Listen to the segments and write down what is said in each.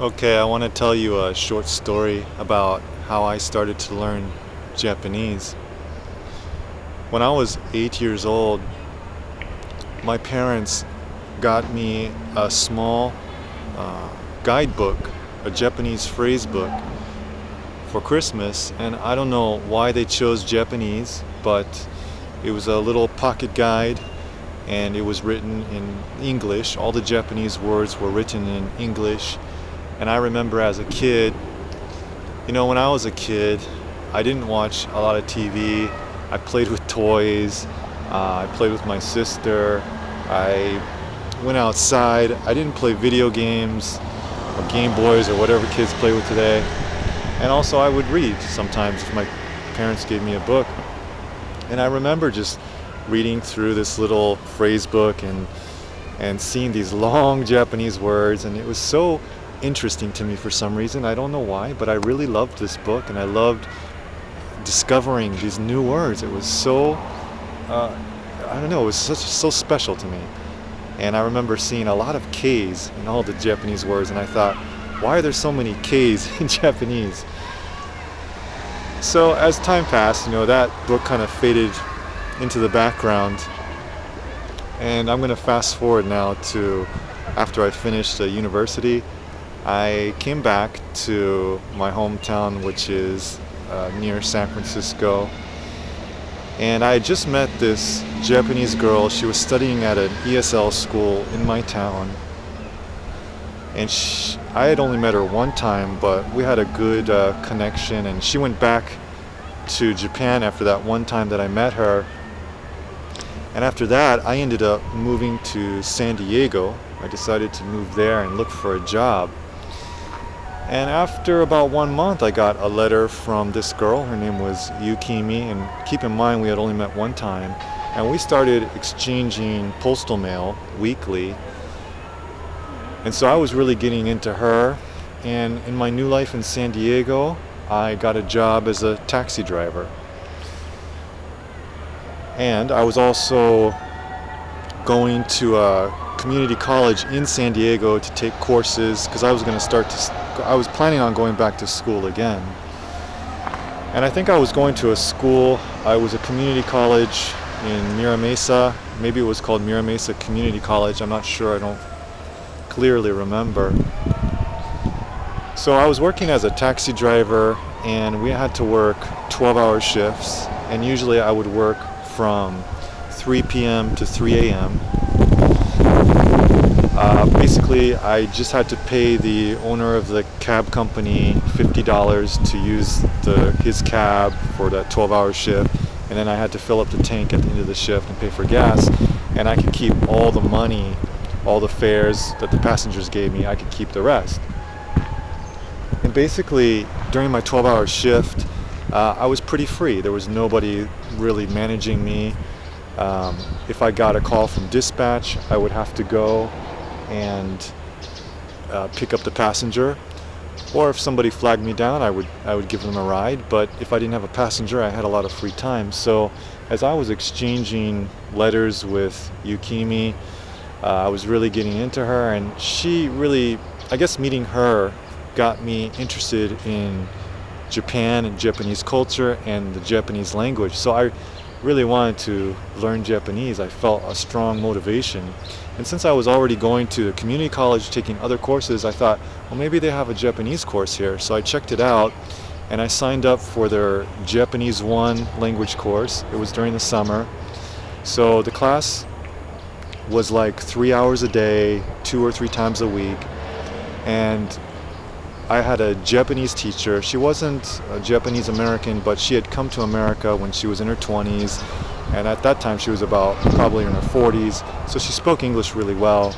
Okay, I want to tell you a short story about how I started to learn Japanese. When I was 8 years old, my parents got me a small uh, guidebook, a Japanese phrase book for Christmas, and I don't know why they chose Japanese, but it was a little pocket guide and it was written in English. All the Japanese words were written in English. And I remember as a kid, when I was a kid, I didn't watch a lot of TV. I played with toys. I played with my sister. I went outside. I didn't play video games or Game Boys or whatever kids play with today. And also I would read sometimes if my parents gave me a book. And I remember just reading through this little phrase book and seeing these long Japanese words, and it was so interesting to me for some reason. I don't know why, but I really loved this book and I loved discovering these new words. It was so I don't know, it was so special to me. And I remember seeing a lot of K's in all the Japanese words, and I thought, why are there so many K's in Japanese? So as time passed, that book kind of faded into the background, and I'm going to fast forward now to after I finished university. I came back to my hometown, which is near San Francisco, and I had just met this Japanese girl. She was studying at an ESL school in my town, and I had only met her one time, but we had a good connection, and she went back to Japan after that one time that I met her. And after that, I ended up moving to San Diego. I decided to move there and look for a job. And after about 1 month, I got a letter from this girl. Her name was Yukimi, and keep in mind we had only met one time. And we started exchanging postal mail weekly. And so I was really getting into her. And in my new life in San Diego, I got a job as a taxi driver. And I was also going to a community college in San Diego to take courses because I was planning on going back to school again. And I think I was going to a school, I was a community college in Mira Mesa. Maybe it was called Mira Mesa Community College. I'm not sure, I don't clearly remember. So I was working as a taxi driver, and we had to work 12-hour shifts, and usually I would work from 3 p.m. to 3 a.m. Basically, I just had to pay the owner of the cab company $50 to use his cab for that 12-hour shift, and then I had to fill up the tank at the end of the shift and pay for gas, and I could keep all the money, all the fares that the passengers gave me. I could keep the rest. And basically, during my 12-hour shift, I was pretty free. There was nobody really managing me. If I got a call from dispatch, I would have to go and pick up the passenger. Or if somebody flagged me down, I would give them a ride. But if I didn't have a passenger, I had a lot of free time. So as I was exchanging letters with Yukimi, I was really getting into her, and she really, I guess meeting her got me interested in Japan and Japanese culture and the Japanese language. So I really wanted to learn Japanese. I felt a strong motivation. And since I was already going to the community college taking other courses, I thought, well, maybe they have a Japanese course here. So I checked it out and I signed up for their Japanese 1 language course. It was during the summer. So the class was like 3 hours a day, 2 or 3 times a week. And I had a Japanese teacher. She wasn't a Japanese American, but she had come to America when she was in her 20s, and at that time she was about probably in her 40s, so she spoke English really well.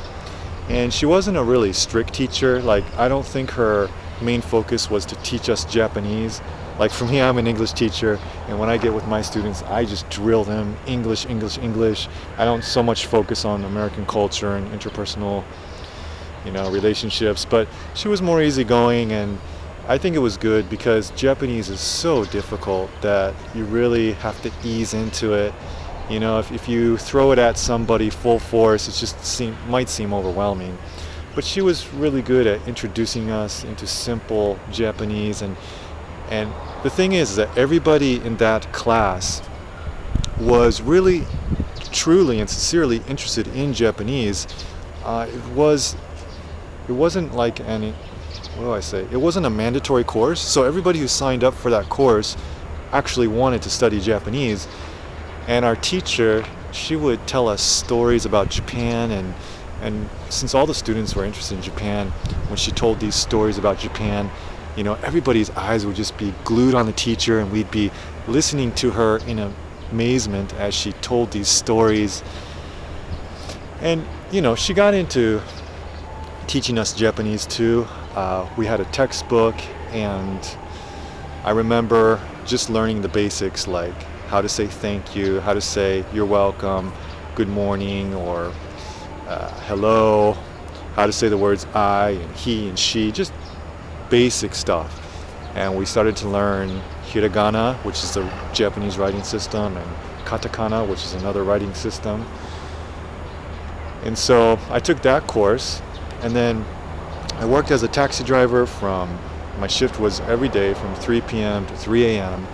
And she wasn't a really strict teacher. Like, I don't think her main focus was to teach us Japanese. Like, for me, I'm an English teacher, and when I get with my students, I just drill them English, English, English. I don't so much focus on American culture and interpersonal relationships, but she was more easygoing, and I think it was good because Japanese is so difficult that you really have to ease into it. If you throw it at somebody full force, it just might seem overwhelming. But she was really good at introducing us into simple Japanese, and the thing is that everybody in that class was really, truly, and sincerely interested in Japanese. It wasn't like any, what do I say? It wasn't a mandatory course, so everybody who signed up for that course actually wanted to study Japanese. And our teacher, she would tell us stories about Japan, and since all the students were interested in Japan, when she told these stories about Japan, everybody's eyes would just be glued on the teacher, and we'd be listening to her in amazement as she told these stories. And she got into teaching us Japanese too. We had a textbook, and I remember just learning the basics, like how to say thank you, how to say you're welcome, good morning, or hello, how to say the words I and he and she, just basic stuff. And we started to learn hiragana, which is the Japanese writing system, and katakana, which is another writing system. And so I took that course, and then I worked as a taxi driver my shift was every day from 3 p.m. to 3 a.m.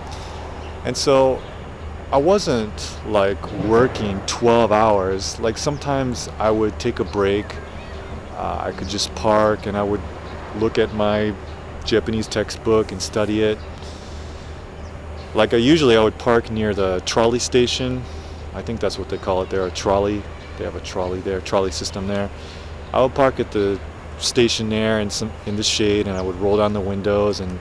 And so I wasn't like working 12 hours. Like sometimes I would take a break. I could just park and I would look at my Japanese textbook and study it. Like I would park near the trolley station. I think that's what they call it there, a trolley. They have a trolley there, trolley system there. I would park at the station there in the shade, and I would roll down the windows. And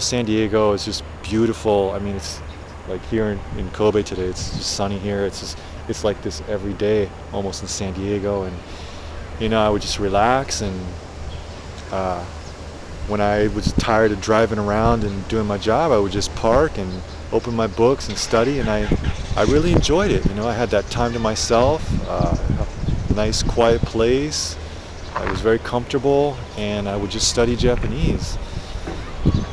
San Diego is just beautiful. I mean, it's like here in Kobe today, it's just sunny here. It's like this every day almost in San Diego. And I would just relax, and when I was tired of driving around and doing my job, I would just park and open my books and study, and I really enjoyed it. I had that time to myself, a nice quiet place. I was very comfortable, and I would just study Japanese.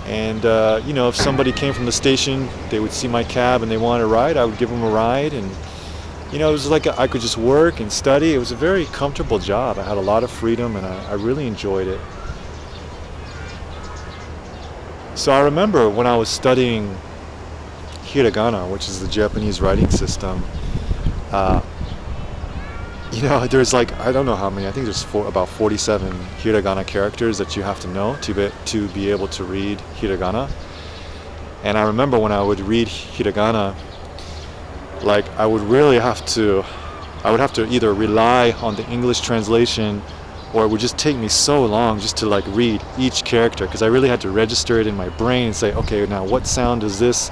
And if somebody came from the station, they would see my cab and they wanted a ride, I would give them a ride. And it was like I could just work and study. It was a very comfortable job. I had a lot of freedom, and I really enjoyed it. So I remember when I was studying hiragana, which is the Japanese writing system, there's I don't know how many, I think there's about 47 hiragana characters that you have to know to be able to read hiragana. And I remember when I would read hiragana, I would have to either rely on the English translation, or it would just take me so long just to read each character, because I really had to register it in my brain and say, okay, now what sound does this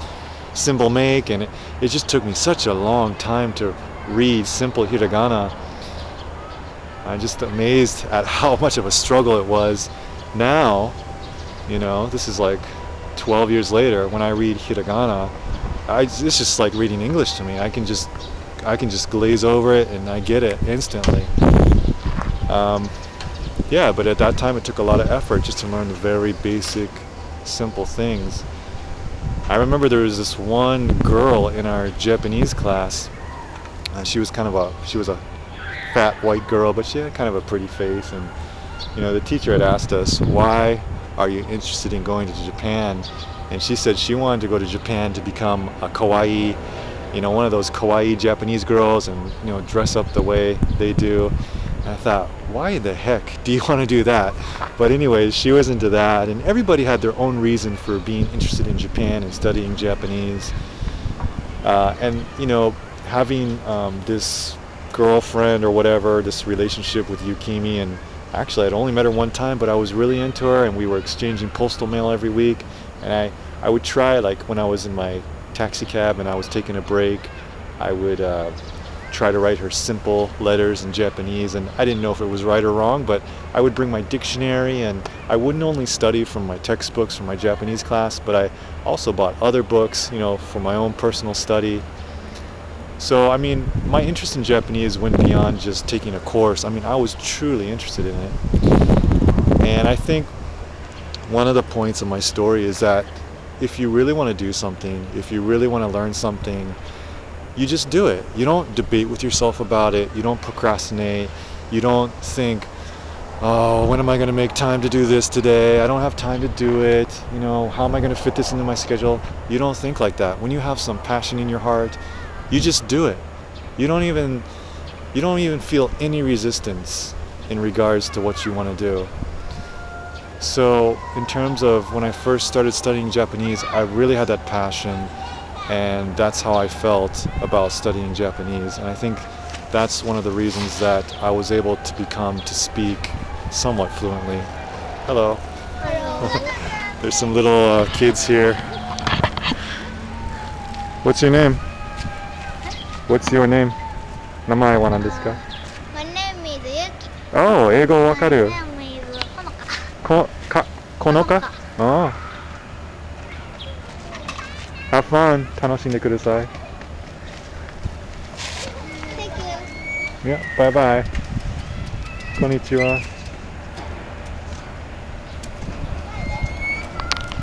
symbol make? And it just took me such a long time to read simple hiragana. I'm just amazed at how much of a struggle it was. Now, this is 12 years later, when I read hiragana, it's just like reading English to me. I can just glaze over it and I get it instantly. But at that time it took a lot of effort just to learn the very basic, simple things. I remember there was this one girl in our Japanese class. She was a fat white girl, but she had kind of a pretty face. And the teacher had asked us, why are you interested in going to Japan? And she said she wanted to go to Japan to become a kawaii, one of those kawaii Japanese girls, and dress up the way they do. And I thought, why the heck do you want to do that? But anyways, she was into that, and everybody had their own reason for being interested in Japan and studying Japanese. Having this girlfriend or whatever, this relationship with Yukimi, and actually I'd only met her one time, but I was really into her, and we were exchanging postal mail every week. And I would try, when I was in my taxi cab and I was taking a break, I would try to write her simple letters in Japanese, and I didn't know if it was right or wrong, but I would bring my dictionary, and I wouldn't only study from my textbooks from my Japanese class, but I also bought other books, for my own personal study. So, my interest in Japanese went beyond just taking a course. I was truly interested in it. And I think one of the points of my story is that if you really want to do something, if you really want to learn something, you just do it. You don't debate with yourself about it. You don't procrastinate. You don't think, oh, when am I going to make time to do this today? I don't have time to do it. You know, how am I going to fit this into my schedule? You don't think like that. When you have some passion in your heart, you just do it. You don't even feel any resistance in regards to what you want to do. So in terms of when I first started studying Japanese, I really had that passion, and that's how I felt about studying Japanese. And I think that's one of the reasons that I was able to speak somewhat fluently. Hello. There's some little kids here. What's your name? What's your name? 名前は何ですか? My name is Yuki. Oh, 英語わかる? My name is Konoka. このか? Oh. Have fun. 楽しんでください. Thank you. Yeah, bye bye. こんにちは.